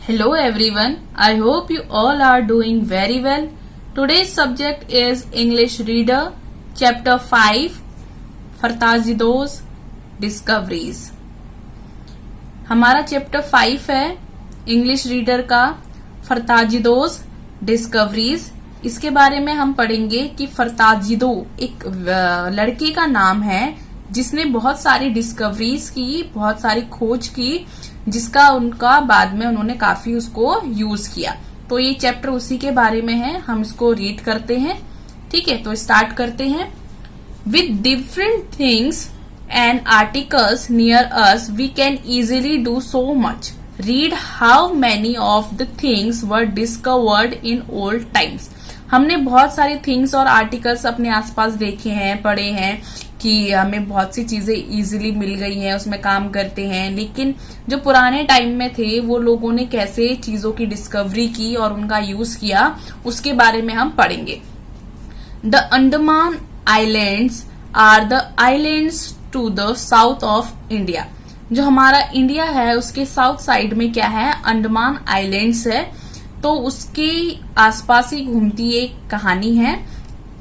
Hello everyone, I hope you all are doing very well. Today's subject is English Reader, Chapter 5, Fartajido discoveries. हमारा chapter 5 है English reader का फरताजिदोस discoveries. इसके बारे में हम पढ़ेंगे कि फरताजिदो एक लड़के का नाम है जिसने बहुत सारी डिस्कवरीज की, बहुत सारी खोज की, जिसका उनका बाद में उन्होंने काफी उसको यूज किया। तो ये चैप्टर उसी के बारे में है, हम इसको रीड करते हैं। ठीक है, तो स्टार्ट करते हैं। With different things and articles near us we can easily do so much. Read how many of the things were discovered in old times. हमने बहुत सारे थिंग्स और आर्टिकल्स अपने आसपास देखे हैं, पढ़े हैं कि हमें बहुत सी चीजें इजीली मिल गई हैं, उसमें काम करते हैं। लेकिन जो पुराने टाइम में थे वो लोगों ने कैसे चीजों की डिस्कवरी की और उनका यूज किया, उसके बारे में हम पढ़ेंगे। The Andaman islands are the islands to the south of India. जो हमारा इंडिया है उसके साउथ साइड में क्या है, अंडमान आइलैंड्स है। तो उसके आसपास ही घूमती एक कहानी है,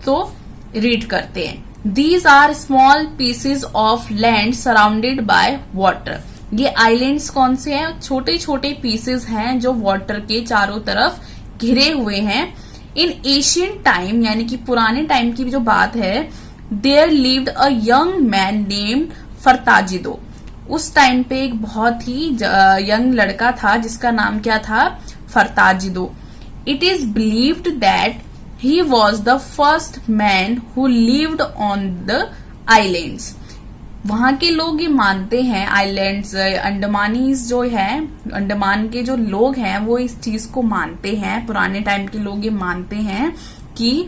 तो रीड करते हैं। These are small pieces of land surrounded by water. ये आइलैंड्स कौन से हैं? छोटे छोटे पीसेस हैं जो वाटर के चारों तरफ घिरे हुए हैं। इन एशियन टाइम यानी कि पुराने टाइम की जो बात है, there lived a young man named Fartajido. उस टाइम पे एक बहुत ही यंग लड़का था जिसका नाम क्या था, Fartajido. It is believed that he was the first man who lived on the islands. वहां के लोग ये मानते हैं, आइलैंड्स अंडमानीज जो है, अंडमान के जो लोग हैं वो इस चीज को मानते हैं, पुराने टाइम के लोग ये मानते हैं कि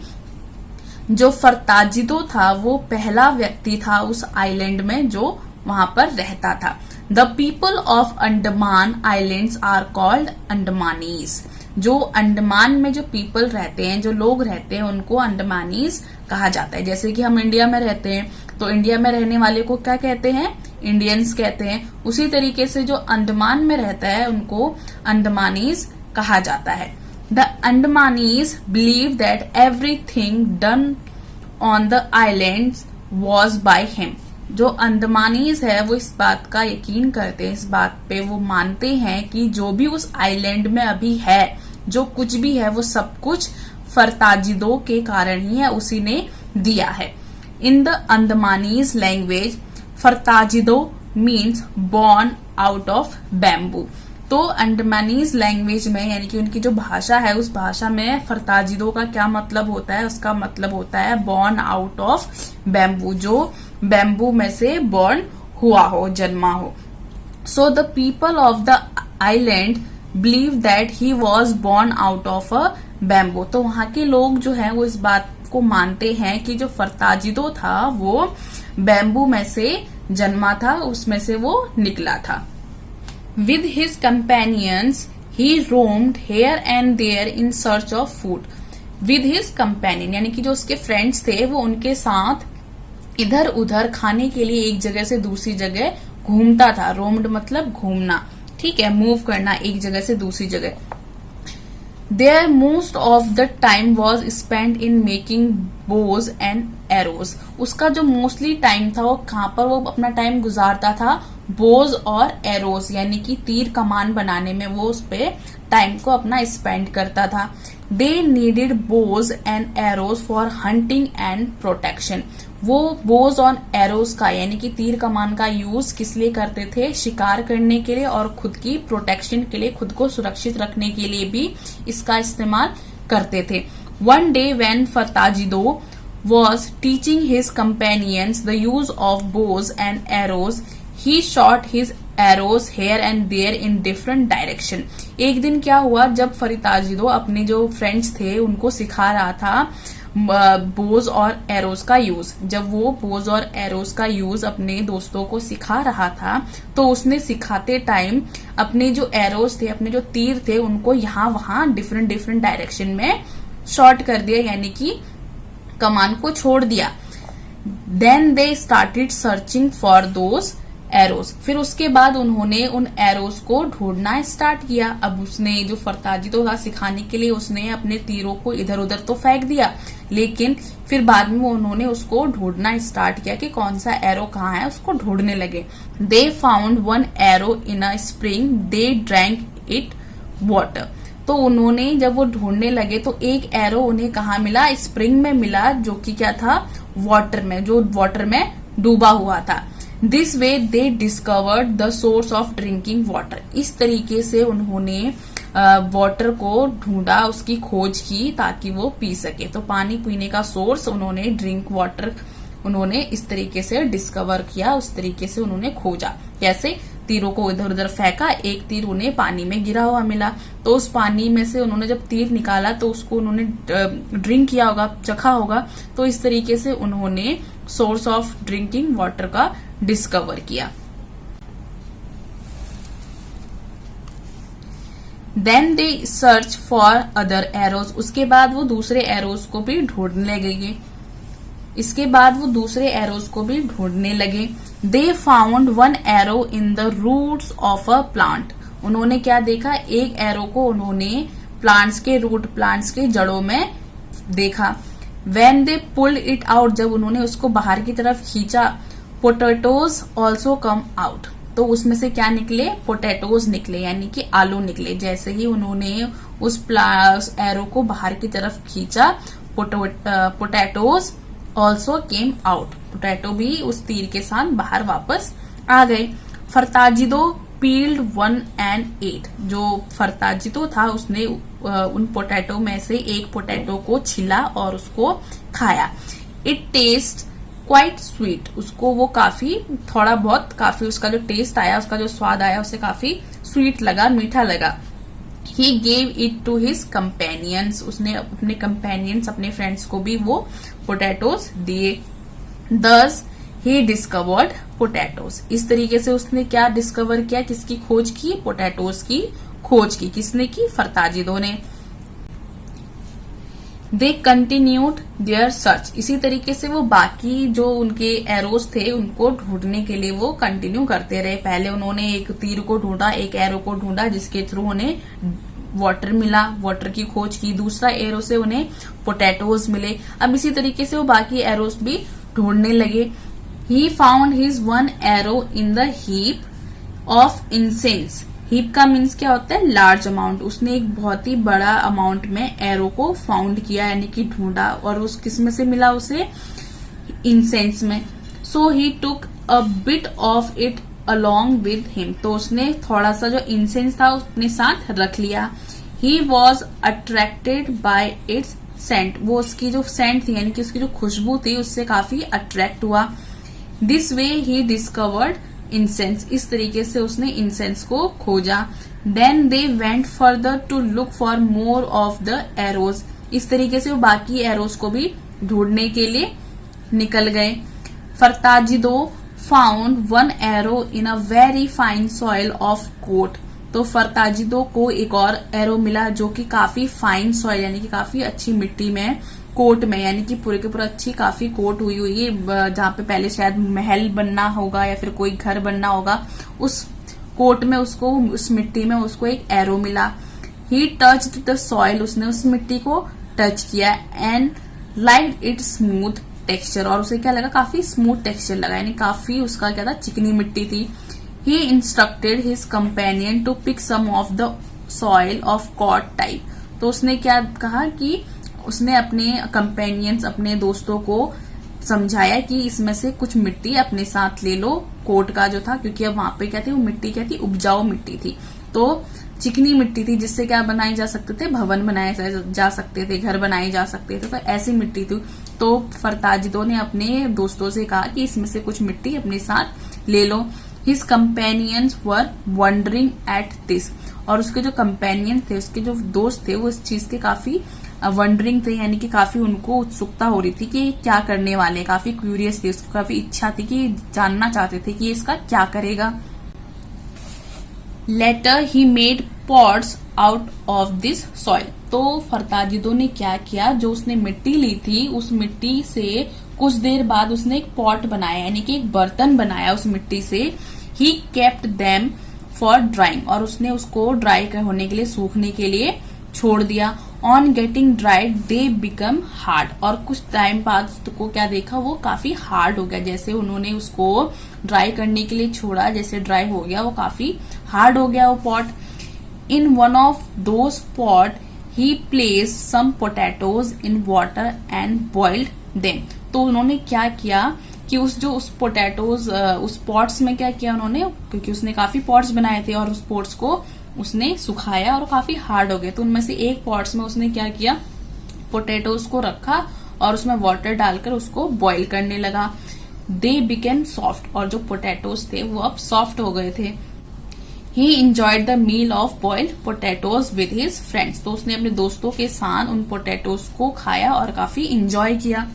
जो फरताजिदो था वो पहला व्यक्ति था उस आइलैंड में जो वहां पर रहता था। The people of Andaman islands are called Andamanese. जो अंडमान में जो पीपल रहते हैं, जो लोग रहते हैं, उनको अंडमानीज कहा जाता है। जैसे कि हम इंडिया में रहते हैं तो इंडिया में रहने वाले को क्या कहते हैं, इंडियंस कहते हैं। उसी तरीके से जो अंडमान में रहता है उनको अंडमानीज कहा जाता है। The Andamanese believe that everything done on the islands was by him. जो अंडमानीज है वो इस बात का यकीन करते हैं, इस बात पे वो मानते हैं कि जो भी उस आइलैंड में अभी है, जो कुछ भी है, वो सब कुछ फरताजिदो के कारण ही है, उसी ने दिया है। In the Andamanese language Fartajido means born out of bamboo. तो अंडमानीज लैंग्वेज में यानी कि उनकी जो भाषा है उस भाषा में फरताजिदो का क्या मतलब होता है, उसका मतलब होता है बॉर्न आउट ऑफ बैम्बू, जो बैम्बू में से बॉर्न हुआ हो, जन्मा हो। So the people of the island believe that he was born out of a bamboo. तो वहां के लोग जो है वो इस बात को मानते हैं कि जो फरताजिदो था वो बैम्बू में से जन्मा था, उसमें से वो निकला था। With his companions, he roamed here and there in search of food. With his companion यानी कि जो उसके फ्रेंड्स थे वो उनके साथ इधर उधर खाने के लिए एक जगह से दूसरी जगह घूमता था। रोम्ड मतलब घूमना, ठीक है, मूव करना एक जगह से दूसरी जगह। There most of the time was spent in making bows and arrows. उसका जो मोस्टली टाइम था वो कहाँ पर वो अपना टाइम गुजारता था, बोज और एरोस यानी कि तीर कमान बनाने में वो उस पे टाइम को अपना स्पेंड करता था। They needed Bhoj and arrows for hunting and protection. वो बोज और एरोस का यानी कि तीर कमान का यूज किस लिए करते थे, शिकार करने के लिए और खुद की प्रोटेक्शन के लिए, खुद को सुरक्षित रखने के लिए भी इसका इस्तेमाल करते थे। One day when Fartajido was teaching his companions the use of bows and arrows, he shot his arrows here and there in different direction. एक दिन क्या हुआ, जब फरताजिदो अपने जो फ्रेंड्स थे उनको सिखा रहा था बोज और एरोस का यूज, जब वो बोज और एरोस का यूज अपने दोस्तों को सिखा रहा था तो उसने सिखाते टाइम अपने जो एरोस थे, अपने जो तीर थे, उनको यहाँ वहां डिफरेंट डिफरेंट डायरेक्शन में शॉट कर दिया यानी कि कमान को छोड़ दिया। Then they started searching for those arrows. फिर उसके बाद उन्होंने उन एरोस को ढूंढना स्टार्ट किया। अब उसने जो फरताजिदो था सिखाने के लिए उसने अपने तीरों को इधर उधर तो फेंक दिया, लेकिन फिर बाद में उन्होंने उसको ढूंढना स्टार्ट किया कि कौन सा एरो कहाँ है, उसको ढूंढने लगे। They found one arrow in a spring, they drank it water. तो उन्होंने जब वो ढूंढने लगे तो एक एरो उन्हें कहाँ मिला, स्प्रिंग में मिला, जो कि क्या था, वाटर में, जो वाटर में डूबा हुआ था। This way they discovered the source of drinking water. इस तरीके से उन्होंने वाटर को ढूंढा, उसकी खोज की ताकि वो पी सके। तो पानी पीने का सोर्स उन्होंने, ड्रिंक वाटर उन्होंने इस तरीके से डिस्कवर किया, उस तरीके से उन्होंने खोजा। कैसे? तीरों को इधर उधर फेंका, एक तीर उन्हें पानी में गिरा हुआ मिला, तो उस पानी में से उन्होंने जब तीर निकाला तो उसको उन्होंने ड्रिंक किया होगा, चखा होगा। तो इस तरीके से उन्होंने सोर्स ऑफ ड्रिंकिंग वाटर का डिस्कवर किया। Then they search for other arrows. उसके बाद वो दूसरे एरोज को भी ढूंढने लगे। इसके बाद वो दूसरे एरोज को भी ढूंढने लगे। They found one arrow in the roots of a plant. उन्होंने क्या देखा, एक एरो को उन्होंने प्लांट्स के रूट, प्लांट्स के जड़ों में देखा। When they pulled it out, जब उन्होंने उसको बाहर की तरफ खींचा, पोटैटोज ऑल्सो कम आउट। तो उसमें से क्या निकले, पोटैटोज निकले, यानी कि आलू निकले। जैसे ही उन्होंने उस एरो को बाहर की तरफ खींचा, potatoes also came out. Potato भी उस तीर के साथ बाहर वापस आ गए। फरताजिदो पील्ड वन एंड एट। जो फरताजिदो था उसने उन पोटैटो में से एक पोटैटो को छिला और उसको खाया। It taste quite sweet. उसको वो काफी, थोड़ा बहुत, काफी उसका जो टेस्ट आया, उसका जो स्वाद आया, उसे काफी स्वीट लगा, मीठा लगा। He gave it to his companions. उसने अपने companions, अपने फ्रेंड्स को भी वो पोटैटोज दिए। Thus he discovered potatoes. इस तरीके से उसने क्या डिस्कवर किया, किसकी खोज की, पोटैटोज की खोज की। किसने की, फरताजिदो ने। They continued their search. इसी तरीके से वो बाकी जो उनके एरोज थे उनको ढूंढने के लिए वो कंटिन्यू करते रहे। पहले उन्होंने एक तीर को ढूंढा, एक एरो को ढूंढा जिसके थ्रू उन्हें वाटर मिला, वाटर की खोज की। दूसरा एरो से उन्हें पोटैटोज मिले। अब इसी तरीके से वो बाकी एरोज भी ढूंढने लगे। He found his one arrow in the heap of incense. Heap का मीन्स क्या होता है, लार्ज अमाउंट। उसने एक बहुत ही बड़ा अमाउंट में एरो को फाउंड किया, यानी कि ढूंढा, और उस किस में से मिला उसे, इंसेंस में। So he took a bit of it along with him. तो उसने थोड़ा सा जो इंसेंस था अपने साथ रख लिया। He was attracted by its scent. वो उसकी जो सेंट थी, यानी कि उसकी जो खुशबू थी, उससे काफी अट्रैक्ट हुआ। This way he discovered incense. इस तरीके से उसने इंसेंस को खोजा। Then they went further to look for more of the arrows. इस तरीके से वो बाकी एरोज को भी ढूंढने के लिए निकल गए। Fartajido found one arrow in a very fine soil of coat. तो फरताजिदो को एक और एरो मिला जो कि काफी फाइन सॉइल, यानी कि काफी अच्छी मिट्टी में, कोट में, यानी कि पूरे के पूरा अच्छी काफी कोट हुई हुई है, जहां पे पहले शायद महल बनना होगा या फिर कोई घर बनना होगा, उस कोट में उसको, उस मिट्टी में उसको एक एरो मिला। ही टच्ड द सॉइल। उसने उस मिट्टी को टच किया। And like it smooth texture. और उसे क्या लगा, काफी स्मूथ टेक्सचर लगा, यानी काफी उसका क्या था, चिकनी मिट्टी थी। He instructed his companion to pick some of the soil of cot type. तो उसने क्या कहा कि उसने अपने कंपेनियंस, अपने दोस्तों को समझाया कि इसमें से कुछ मिट्टी अपने साथ ले लो, कोट का जो था, क्योंकि अब वहां पे क्या थी, वो मिट्टी क्या थी, उपजाऊ मिट्टी थी। तो चिकनी मिट्टी थी जिससे क्या बनाए जा सकते थे, भवन बनाए जा सकते थे, घर बनाए जा सकते थे। तो ऐसी मिट्टी थी। तो फरताजिदो ने अपने दोस्तों से कहा कि इसमें से कुछ मिट्टी अपने साथ ले लो। His companions were wondering at this. और उसके जो कंपेनियन थे, उसके जो दोस्त थे, वो इस चीज के काफी वंडरिंग थे, यानी कि काफी उनको उत्सुकता हो रही थी कि क्या करने वाले, काफी क्यूरियस थे, उसको काफी इच्छा थी कि जानना चाहते थे कि इसका क्या करेगा। Later he made pots out of this soil. तो फरताजिदो ने क्या किया, जो उसने मिट्टी ली थी, उस मिट्टी से कुछ देर बाद उसने एक पॉट बनाया, यानी कि एक बर्तन बनाया उस मिट्टी से। He kept them for drawing, और उसने उसको ड्राई होने के लिए, सूखने के लिए छोड़ दिया। On getting dried they become hard, और कुछ टाइम बाद को क्या देखा, वो काफी हार्ड हो गया। जैसे उन्होंने उसको ड्राई करने के लिए छोड़ा, जैसे ड्राई हो गया, वो काफी हार्ड हो गया वो pot. In one of those pot he place some potatoes in water and boiled them. तो उन्होंने क्या किया कि उस पोटैटोज उस पॉट्स में क्या किया उन्होंने, क्योंकि उसने काफी पॉट्स बनाए थे और उस पॉट्स को उसने सुखाया और काफी हार्ड हो गए। तो उनमें से एक पॉट्स में उसने क्या किया, पोटैटोज को रखा और उसमें वाटर डालकर उसको बॉईल करने लगा। दे बिकेम सॉफ्ट, और जो पोटैटोज थे वो अब सॉफ्ट हो गए थे। He enjoyed the meal of boiled potatoes with his friends, तो उसने अपने दोस्तों के साथ उन पोटैटोज को खाया और काफी इंजॉय किया।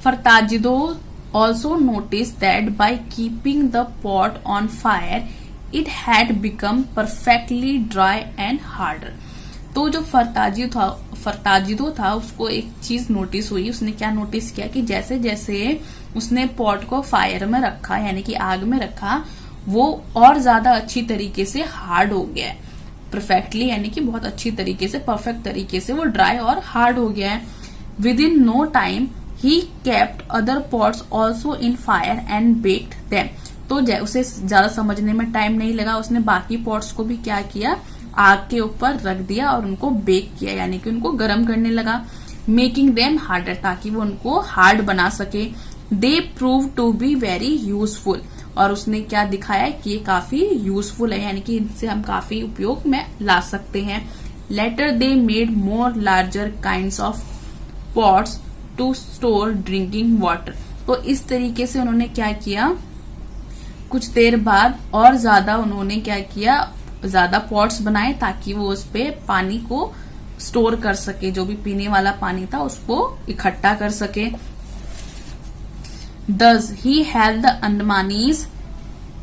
Fartajido also notice that by keeping the pot on fire it had become perfectly dry and harder. तो जो फरताजिदो था उसको एक चीज नोटिस हुई। उसने क्या नोटिस किया कि जैसे जैसे उसने पॉट को फायर में रखा, यानी कि आग में रखा, वो और ज्यादा अच्छी तरीके से हार्ड हो गया है, परफेक्टली, यानी कि बहुत अच्छी तरीके से, परफेक्ट तरीके से वो ड्राई और हार्ड हो गया है। Within no time he kept other pots also in fire and baked them. तो उसे ज्यादा समझने में टाइम नहीं लगा, उसने बाकी पॉट्स को भी क्या किया, आग के ऊपर रख दिया और उनको बेक किया, यानी कि उनको गर्म करने लगा। मेकिंग देम हार्डर, ताकि वो उनको हार्ड बना सके। They prove to be very useful, और उसने क्या दिखाया कि ये काफी यूजफुल है, यानी कि इनसे हम काफी उपयोग में ला सकते हैं। Later they made more larger kinds of pots to store drinking water. तो इस तरीके से उन्होंने क्या किया, कुछ देर बाद और ज्यादा उन्होंने क्या किया, ज्यादा पॉट्स बनाए ताकि वो उस पे पानी को स्टोर कर सके, जो भी पीने वाला पानी था उसको इकट्ठा कर सके। Thus he helped the Andamanese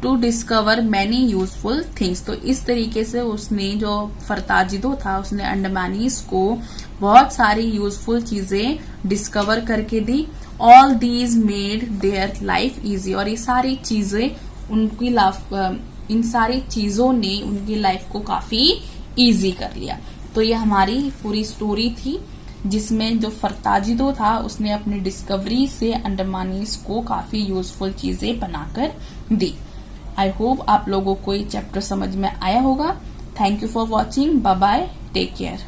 to discover many useful things। तो इस तरीके से उसने, जो फरताजिदो था, उसने अंडमानीज को बहुत सारी यूजफुल चीजें डिस्कवर करके दी। All these made their life easy, और ये सारी चीजें इन सारी चीजों ने उनकी लाइफ को काफी इजी कर लिया। तो ये हमारी पूरी स्टोरी थी, जिसमें जो फरताजिदो था उसने अपनी डिस्कवरी से अंडमानीज को काफी यूजफुल चीजें बनाकर दी। आई होप आप लोगों को ये चैप्टर समझ में आया होगा। Thank you for watching. Bye bye, take care.